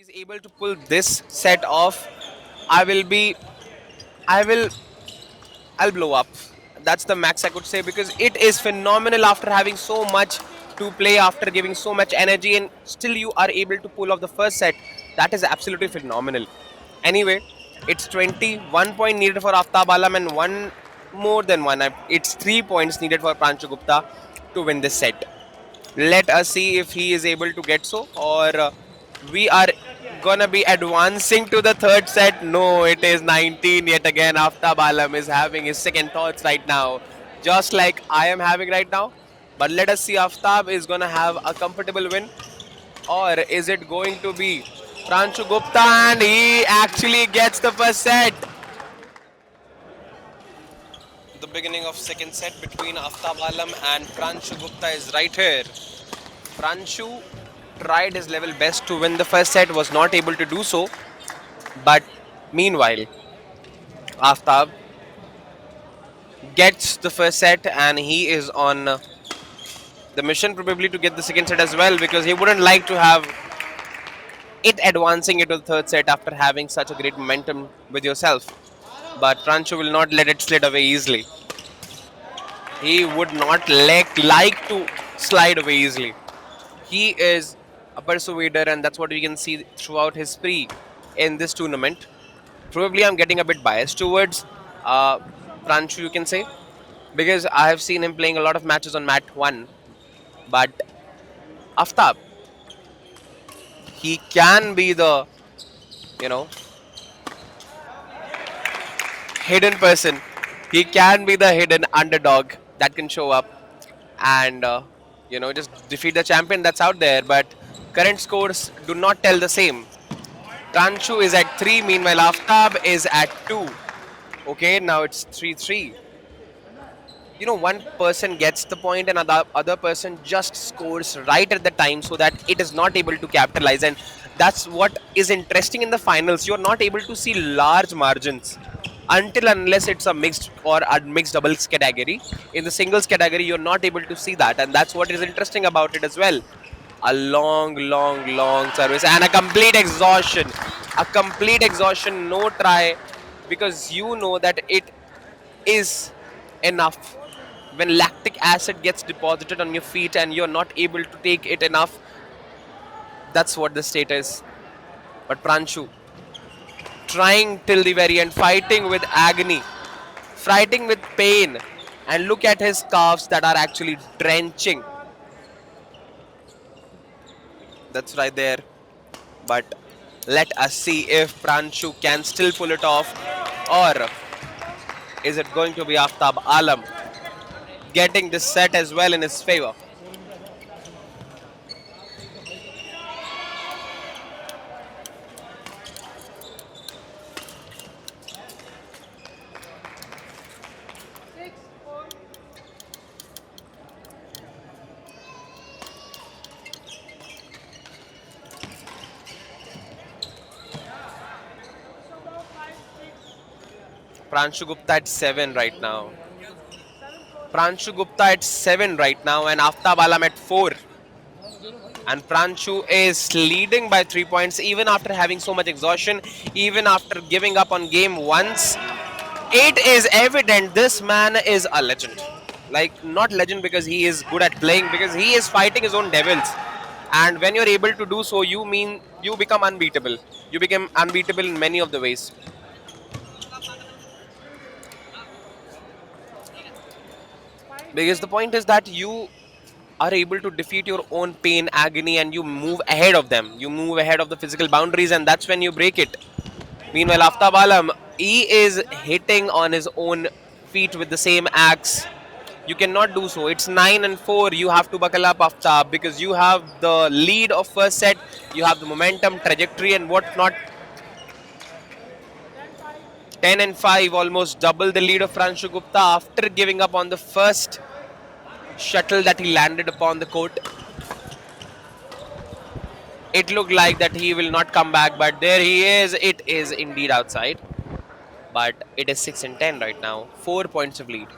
he's able to pull this set off, I will be, I will, I'll blow up. That's the max I could say because it is phenomenal after having so much to play, after giving so much energy, and still you are able to pull off the first set. That is absolutely phenomenal. Anyway, it's 21 point needed for Aftab Alam and one more than one. It's 3 points needed for Pranshu Gupta to win this set. Let us see if he is able to get so, or we are gonna be advancing to the third set. No, it is 19 yet again. Aftab Alam is having his second thoughts right now, just like I am having right now. But let us see, Aftab is gonna have a comfortable win, or is it going to be Pranshu Gupta, and he actually gets the first set. The beginning of second set between Aftab Alam and Pranshu Gupta is right here. Pranshu tried his level best to win the first set, was not able to do so. But meanwhile, Aftab gets the first set and he is on the mission probably to get the second set as well because he wouldn't like to have it advancing into the third set after having such a great momentum with yourself. But Pranshu will not let it slide away easily. He would not like to slide away easily. He is a persuader, and that's what we can see throughout his spree in this tournament. Probably I'm getting a bit biased towards Pranshu, you can say, because I have seen him playing a lot of matches on mat 1. But Aftab, he can be the, you know, hidden person. He can be the hidden underdog that can show up and, just defeat the champion that's out there. But current scores do not tell the same. Pranshu is at 3, meanwhile Aftab is at 2. Okay, now it's 3-3. One person gets the point and other person just scores right at the time so that it is not able to capitalize. And that's what is interesting in the finals. You're not able to see large margins until unless it's a mixed or a mixed doubles category. In the singles category, you're not able to see that. And that's what is interesting about it as well. A long, long, long service and a complete exhaustion. A complete exhaustion, no try, because you know that it is enough. When lactic acid gets deposited on your feet and you're not able to take it enough, that's what the state is. But Pranshu, trying till the very end, fighting with agony, fighting with pain, and look at his calves that are actually drenching. That's right there. But let us see if Pranshu can still pull it off, or is it going to be Aftab Alam getting this set as well in his favor? Pranshu Gupta at 7 right now. Pranshu Gupta at 7 right now and Aftab Alam at 4. And Pranshu is leading by 3 points even after having so much exhaustion, even after giving up on game once. It is evident this man is a legend. Like, not legend because he is good at playing, because he is fighting his own devils. And when you're able to do so, you become unbeatable. You become unbeatable in many of the ways. Because the point is that you are able to defeat your own pain, agony, and you move ahead of them. You move ahead of the physical boundaries, and that's when you break it. Meanwhile, Aftab Alam, he is hitting on his own feet with the same axe. You cannot do so. It's 9-4. You have to buckle up, Aftab, because you have the lead of first set. You have the momentum, trajectory, and whatnot. 10-5, almost double the lead of Pranshu Gupta after giving up on the first shuttle that he landed upon the court. It looked like that he will not come back, but there he is. It is indeed outside. But it is 6-10 right now. 4 points of lead.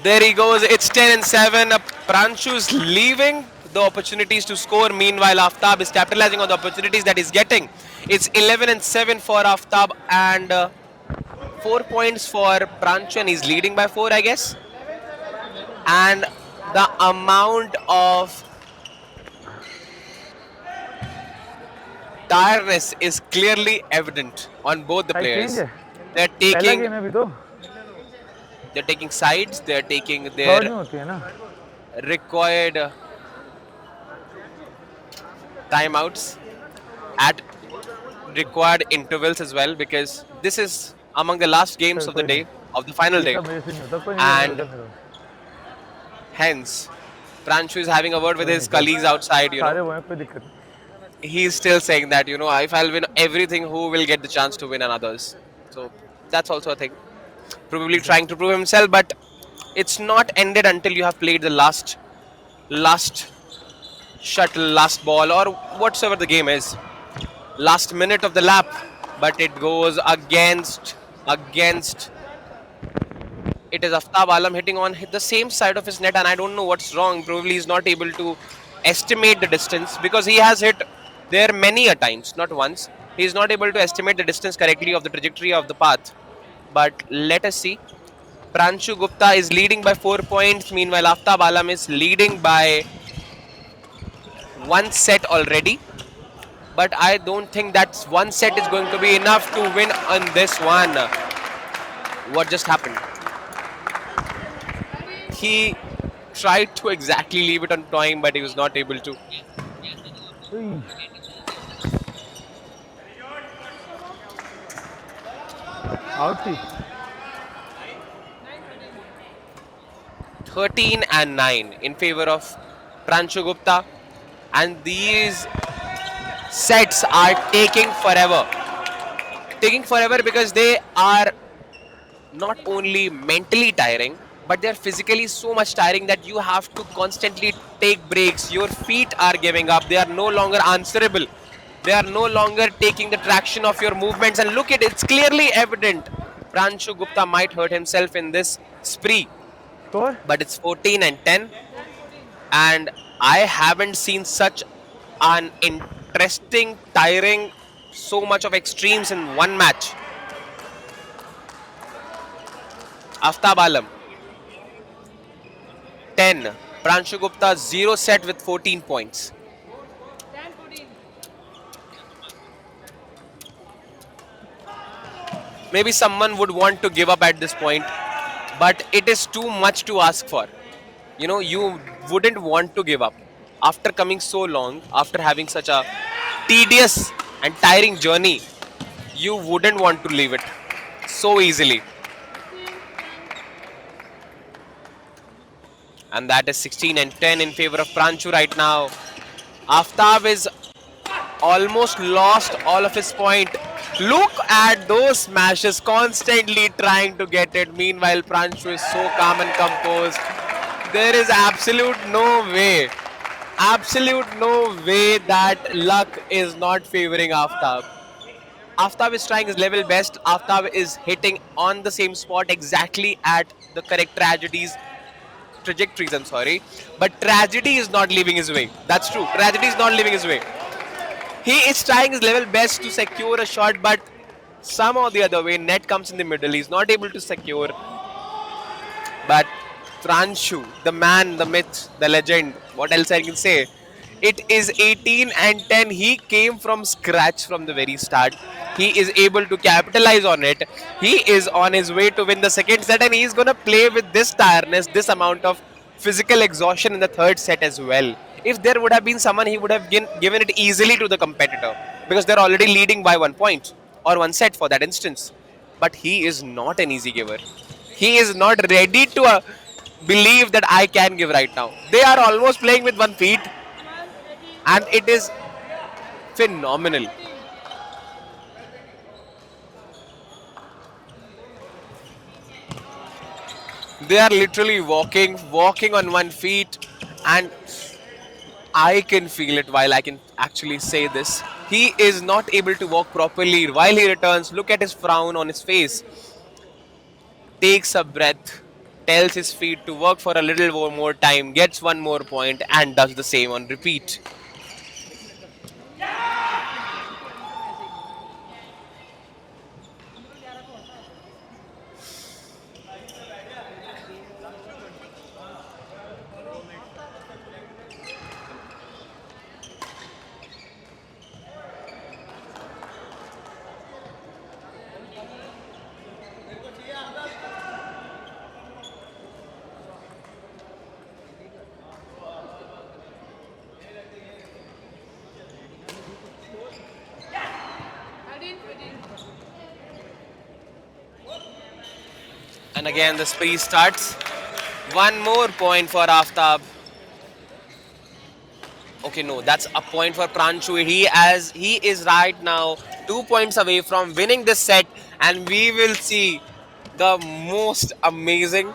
There he goes. It's 10 and 7. Pranshu's leaving the opportunities to score. Meanwhile, Aftab is capitalizing on the opportunities that he's getting. It's 11 and 7 for Aftab and 4 points for Pranshu, and he's leading by 4, I guess. And the amount of tiredness is clearly evident on both the भाई change players. है They're पहला taking game है अभी तो they're taking sides. They're taking third their में होती है ना required timeouts at required intervals as well, because this is among the last games चल of the कोई नहीं day, of the final ये day, सब मेरे से नहीं होता कोई नहीं चल मेरे and चल मेरे को hence Pranshu is having a word with कोई his नहीं चल colleagues outside. सारे वो हैं कोई दिक्कत नहीं He's still saying that, if I'll win everything, who will get the chance to win and others? So that's also a thing. Probably trying to prove himself, but it's not ended until you have played the last shuttle, last ball, or whatsoever the game is. Last minute of the lap, but it goes against. It is Aftab Alam hitting on the same side of his net, and I don't know what's wrong. Probably he's not able to estimate the distance because he has hit there many a times, not once. He's not able to estimate the distance correctly of the trajectory of the path. But let us see. Pranshu Gupta is leading by 4 points. Meanwhile, Aftab Alam is leading by one set already. But I don't think that one set is going to be enough to win on this one. What just happened? He tried to exactly leave it on time, but he was not able to. Out थी 13 and 9 in favor of Pranshu Gupta. And these sets are taking forever. Taking forever because they are not only mentally tiring, but they're physically so much tiring that you have to constantly take breaks. Your feet are giving up. They are no longer answerable. They are no longer taking the traction of your movements. And look at it, it's clearly evident. Pranshu Gupta might hurt himself in this spree, score but it's 14 and 10. And I haven't seen such an interesting, tiring, so much of extremes in one match. Aftab Alam 10, Pranshu Gupta 0 set with 14 points. Maybe someone would want to give up at this point, but it is too much to ask for. You wouldn't want to give up after coming so long, after having such a tedious and tiring journey. You wouldn't want to leave it so easily. And that is 16 and 10 in favor of Pranshu right now. Aftab is almost lost all of his point. Look at those smashes, constantly trying to get it. Meanwhile, Pranshu is so calm and composed. There is absolute no way that luck is not favoring Aftab. Aftab is trying his level best. Aftab is hitting on the same spot exactly at the correct trajectories, I'm sorry. But tragedy is not leaving his way. That's true. Tragedy is not leaving his way. He is trying his level best to secure a shot, but somehow the other way, net comes in the middle. He's not able to secure. But Pranshu, the man, the myth, the legend, what else I can say? It is 18 and 10. He came from scratch from the very start. He is able to capitalize on it. He is on his way to win the second set, and he's going to play with this tiredness, this amount of physical exhaustion in the third set as well. If there would have been someone, he would have given it easily to the competitor because they're already leading by 1 point or one set for that instance. But he is not an easy giver. He is not ready to believe that I can give right now. They are almost playing with 1 feet, and it is phenomenal. They are literally walking on 1 feet, and I can feel it while I can actually say this. He is not able to walk properly while he returns. Look at his frown on his face. Takes a breath, tells his feet to work for a little more time, gets one more point, and does the same on repeat. And again, the spree starts. One more point for Aftab. Okay, no, that's a point for Pranshu. He is right now 2 points away from winning this set, and we will see the most amazing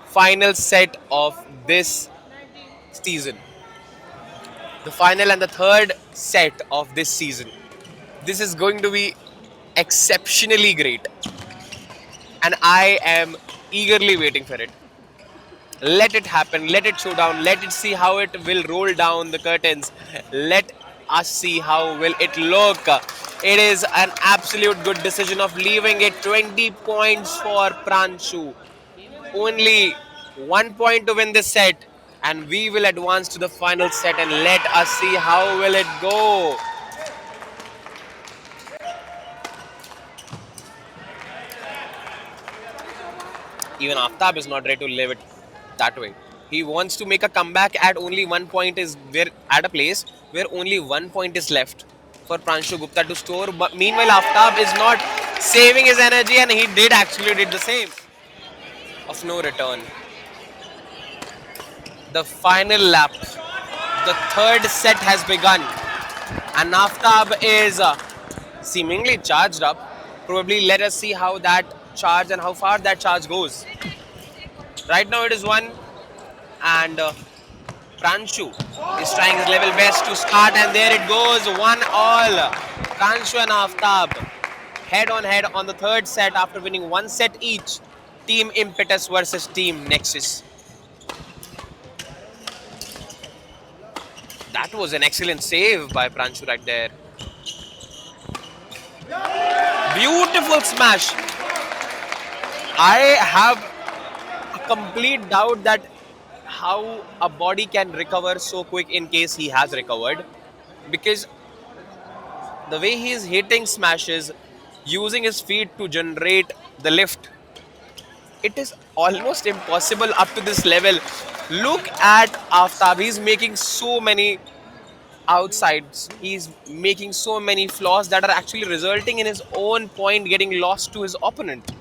final set of this season. The final and the third set of this season. This is going to be exceptionally great, and I am eagerly waiting for it. Let it happen, let it show down, let it see how it will roll down the curtains. Let us see how will it look. It is an absolute good decision of leaving it. 20 points for Pranshu. Only 1 point to win this set, and we will advance to the final set, and let us see how will it go. Even Aftab is not ready to leave it that way. He wants to make a comeback at only 1 point is where at a place where only 1 point is left for Pranshu Gupta to store. But meanwhile, Aftab is not saving his energy, and he did actually did the same. Of no return. The final lap, the third set has begun, and Aftab is seemingly charged up. Probably let us see how that charge and how far that charge goes. Right now it is one, and Pranshu is trying his level best to start, and there it goes, 1-all. Pranshu and Aftab head on the third set after winning one set each. Team Impetus versus Team Nexus. That was an excellent save by Pranshu right there. Beautiful smash. I have a complete doubt that how a body can recover so quick in case he has recovered, because the way he is hitting smashes using his feet to generate the lift, it is almost impossible up to this level. Look at Aftab. He's making so many outsides. He's making so many flaws that are actually resulting in his own point getting lost to his opponent.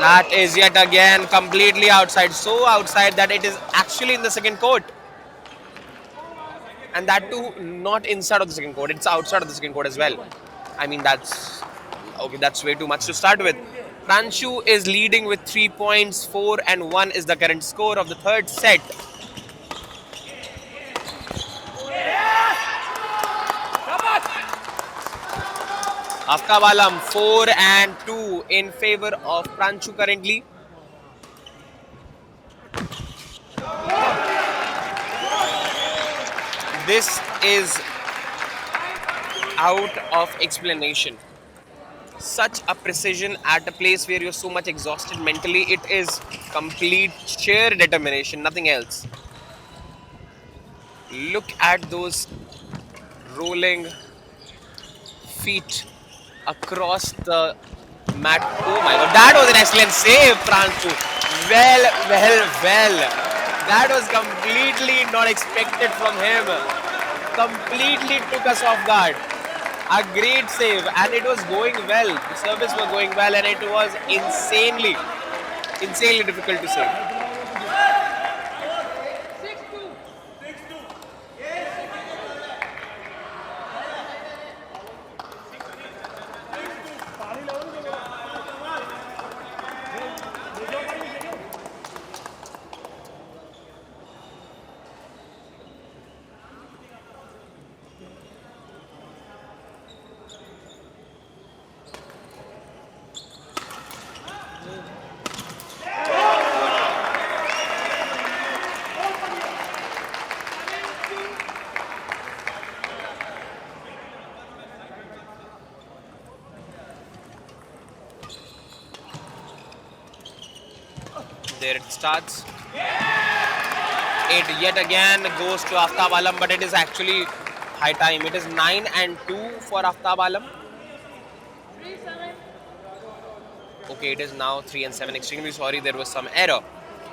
That is yet again completely outside. So outside that it is actually in the second court. And that too not inside of the second court. It's outside of the second court as well. I mean, that's okay. That's way too much to start with. Pranshu is leading with 3 points. 4-1 is the current score of the third set. Aftab Alam 4-2 in favor of Pranshu currently. This is out of explanation. Such a precision at a place where you're so much exhausted mentally. It is complete sheer determination, nothing else. Look at those rolling feet across the mat. Oh my god, that was an excellent save, Pranshu. Well. That was completely not expected from him. Completely took us off guard. A great save, and it was going well. The service was going well, and it was insanely difficult to save. There it starts. It yet again goes to Aftab Alam, but it is actually high time. It is 9 and 2 for Aftab Alam. Okay, it is now 3 and 7. Extremely sorry, there was some error.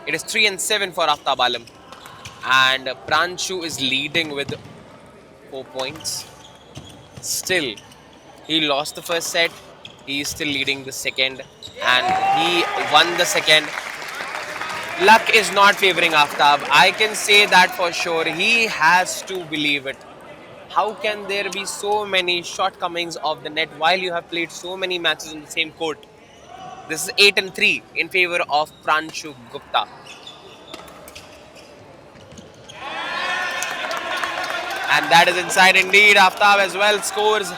It is 3 and 7 for Aftab Alam. And Pranshu is leading with 4 points. Still, he lost the first set. He is still leading the second. And he won the second. Luck is not favoring Aftab. I can say that for sure. He has to believe it. How can there be so many shortcomings of the net while you have played so many matches on the same court? This is 8 and 3 in favor of Pranshu Gupta. And that is inside indeed. Aftab as well scores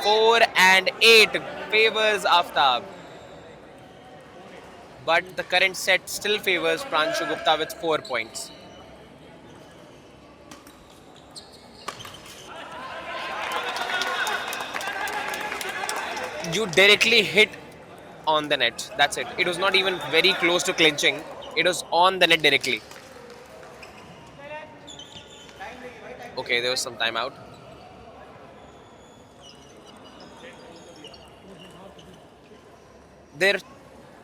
4 and 8, favors Aftab. But the current set still favors Pranshu Gupta with 4 points. You directly hit on the net. That's it. It was not even very close to clinching. It was on the net directly. Okay, there was some timeout. Their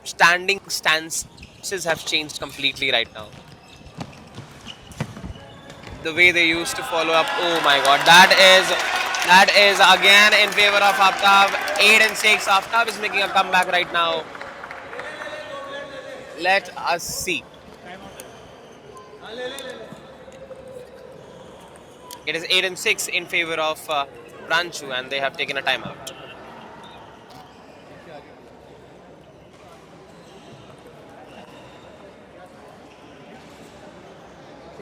standing stances have changed completely right now. The way they used to follow up. Oh my god, that is again in favor of Aftab. 8 and 6. Aftab is making a comeback right now. Let us see. It is 8 and 6 in favor of Pranshu, and they have taken a timeout.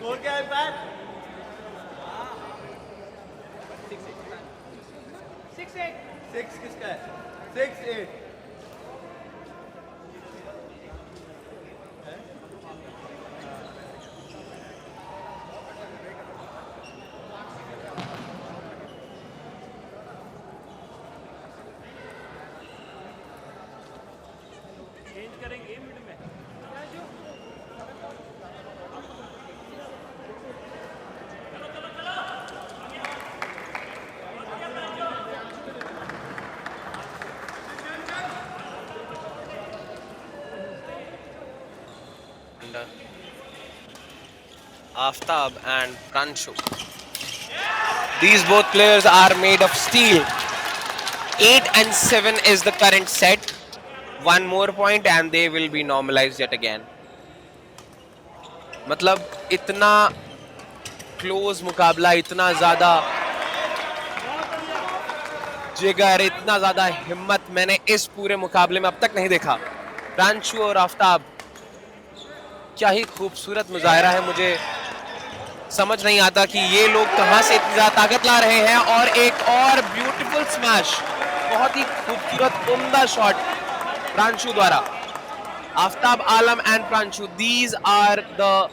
Score क्या है PAT 6 किसका है 6-8 change करेंगे mid में Aftab and Pranshu. These both players are made of steel. 8 and 7 is the current set. One more point and they will be normalized yet again. मतलब इतना close मुकाबला, इतना ज़्यादा जिगर, इतना ज़्यादा हिम्मत मैंने इस पूरे मुकाबले में अब तक नहीं देखा. प्रांशु और आफ्ताब, क्या ही खूबसूरत मुजाहरा है. मुझे समझ नहीं आता कि ये लोग कहां से इतनी ज्यादा ताकत ला रहे हैं. और एक और ब्यूटीफुल स्मैश, बहुत ही खूबसूरत उम्दा शॉट प्रांशु द्वारा. Aftab Alam and Pranshu, these are the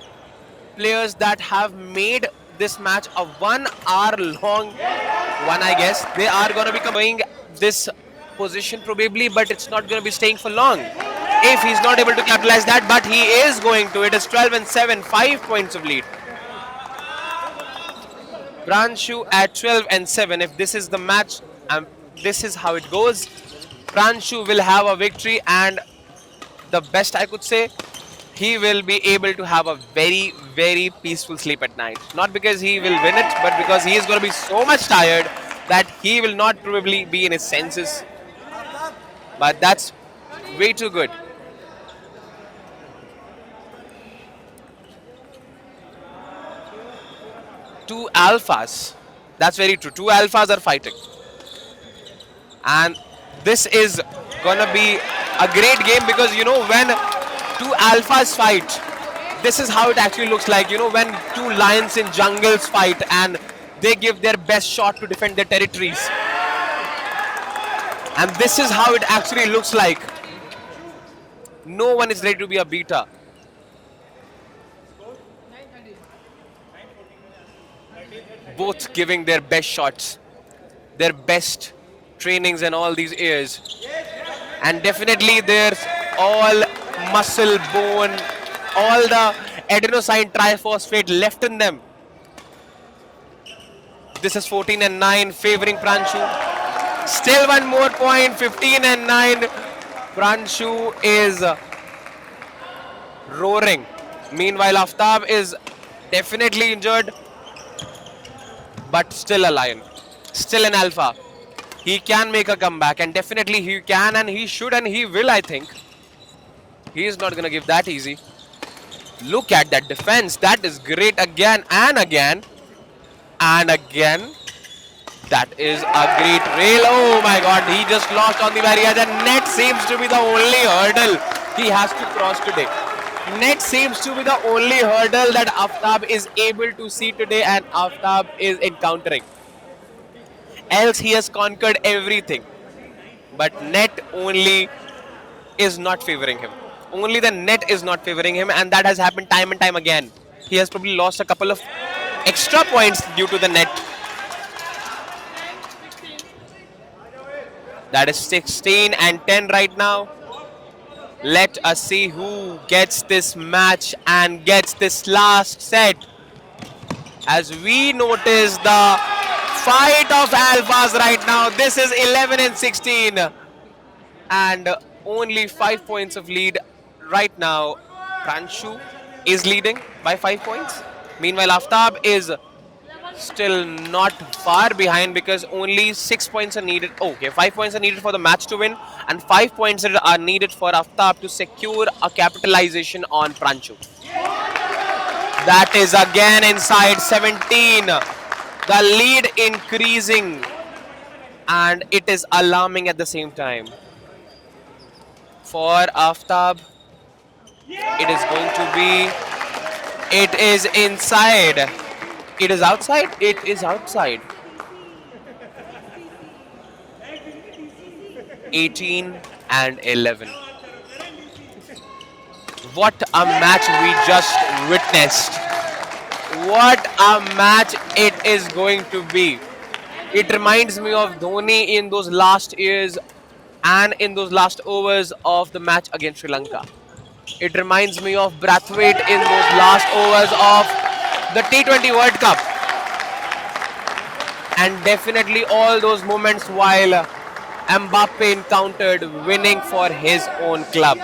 players that have made this match a 1 hour long one. I guess they are going to be coming this position probably, but it's not going to be staying for long if he's not able to capitalize that, but he is going to. It is 12 and 7, 5 points of lead. Pranshu at 12 and 7. If this is the match, this is how it goes. Pranshu will have a victory, and the best I could say, he will be able to have a very, very peaceful sleep at night. Not because he will win it, but because he is going to be so much tired that he will not probably be in his senses. But that's way too good. Two alphas. That's very true. Two alphas are fighting. And this is gonna be a great game because, you know, when two alphas fight, this is how it actually looks like. You know, when two lions in jungles fight and they give their best shot to defend their territories. And this is how it actually looks like. No one is ready to be a beta. Both giving their best shots, their best trainings and all these years. And definitely there's all muscle, bone, all the adenosine triphosphate left in them. This is 14 and 9 favoring Pranshu. Still one more point, 15 and 9. Pranshu is roaring. Meanwhile, Aftab is definitely injured, but still a lion. Still an alpha. He can make a comeback, and definitely he can, and he should, and he will, I think. He is not going to give that easy. Look at that defense. That is great again and again. And again. That is a great rail. Oh my god, he just lost on the barrier. The net seems to be the only hurdle he has to cross today. Net seems to be the only hurdle that Aftab is able to see today and Aftab is encountering. Else he has conquered everything. But net only is not favoring him. Only the net is not favoring him, and that has happened time and time again. He has probably lost a couple of extra points due to the net. That is 16 and 10 right now. Let us see who gets this match and gets this last set. As we notice the fight of alphas right now. This is 11 and 16. And only 5 points of lead right now. Pranshu is leading by 5 points. Meanwhile, Aftab is still not far behind because only 6 points are needed. Okay, 5 points are needed for the match to win, and 5 points are needed for Aftab to secure a capitalization on Pranshu. That is again inside 17. The lead increasing, and it is alarming at the same time. For Aftab, it is going to be. It is inside. It is outside. It is outside. 18 and 11. What a match we just witnessed. What a match it is going to be. It reminds me of Dhoni in those last years and in those last overs of the match against Sri Lanka. It reminds me of Brathwaite in those last overs of the T20 World Cup, and definitely all those moments while Mbappe encountered winning for his own club.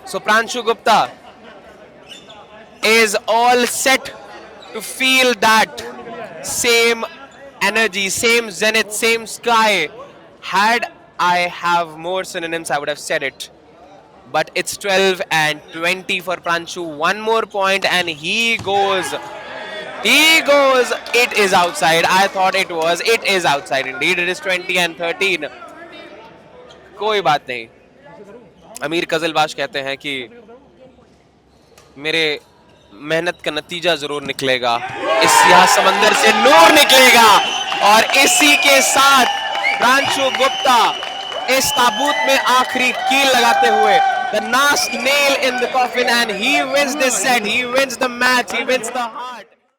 So Pranshu Gupta is all set to feel that same energy, same zenith, same sky. Had I have more synonyms, I would have said it. But it's 12 and 20 for Pranshu. One more point and he goes. He goes. It is outside. I thought it was. It is outside indeed. It is 20 and 13. कोई बात नहीं. अमीर कजलबाज कहते हैं कि मेरे मेहनत का नतीजा जरूर निकलेगा. इस यहाँ समंदर से नूर निकलेगा. और इसी के साथ प्रांशु गुप्ता इस ताबूत में आखिरी कील लगाते हुए the last nail in the coffin, and he wins this set, he wins the match, he wins the heart.